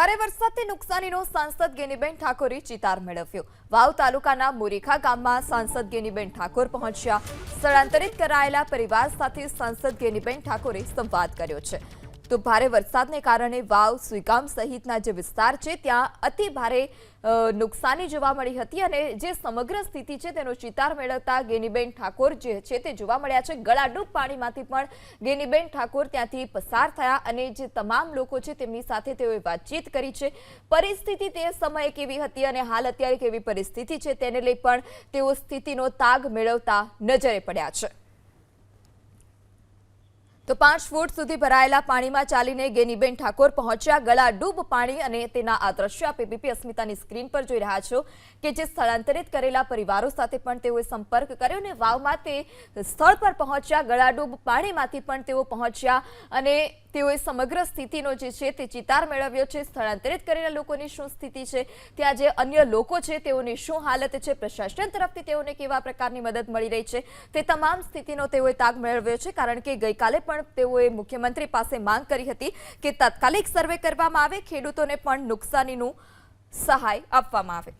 ભારે વરસાદથી નુકસાનીનો સાંસદ ગેનીબેન ઠાકોરે ચિતાર મેળવ્યો। વાવ તાલુકાના મોરીખા ગામમાં સાંસદ ગેનીબેન ઠાકોર પહોંચ્યા। સ્થળાંતરિત કરાયેલા પરિવાર સાથે સાંસદ ગેનીબેન ઠાકોરે સંવાદ કર્યો છે। તો ભારે વરસાદને કારણે વાવ સુઈગામ સહિતના જે વિસ્તાર છે ત્યાં અતિ ભારે નુકસાની જોવા મળી હતી અને જે સમગ્ર સ્થિતિ છે તેનો ચિતાર મેળવતા ગેનીબેન ઠાકોર જે છે તે જોવા મળ્યા છે। ગળાડૂબ પાણીમાંથી પણ ગેનીબેન ઠાકોર ત્યાંથી પસાર થયા અને જે તમામ લોકો છે તેમની સાથે તેઓએ વાતચીત કરી છે। પરિસ્થિતિ તે સમયે કેવી હતી અને હાલ અત્યારે કેવી પરિસ્થિતિ છે તેને લઈ પણ તેઓ સ્થિતિનો તાગ મેળવતા નજરે પડ્યા છે। તો 5 ફૂટ સુધી ભરાયેલા પાણીમાં ચાલીને ગેનીબેન ઠાકોર પહોંચ્યા। ગળાડૂબ પાણી અને તેના આ દ્રશ્ય આપ એબીપી અસ્મિતાની સ્ક્રીન પર જોઈ રહ્યા છો કે જે સ્થળાંતરિત કરેલા પરિવારો સાથે પણ તેઓએ સંપર્ક કર્યો અને વાવમાં તે સ્થળ પર પહોંચ્યા। ગળાડૂબ પાણીમાંથી પણ તેઓ પહોંચ્યા અને તેઓએ સમગ્ર સ્થિતિનો જે છે તે ચિતાર મેળવ્યો છે। સ્થળાંતરિત કરેલા લોકોની શું સ્થિતિ છે, ત્યાં જે અન્ય લોકો છે તેઓની શું હાલત છે, પ્રશાસન તરફથી તેઓને કેવા પ્રકારની મદદ મળી રહી છે, તે તમામ સ્થિતિનો તેઓએ તાગ મેળવ્યો છે। કારણ કે ગઈકાલે પણ તેઓએ મુખ્યમંત્રી પાસે માંગ કરી હતી કે તાત્કાલિક સર્વે કરવામાં આવે, ખેડૂતોને પણ નુકસાનીનું સહાય આપવામાં આવે।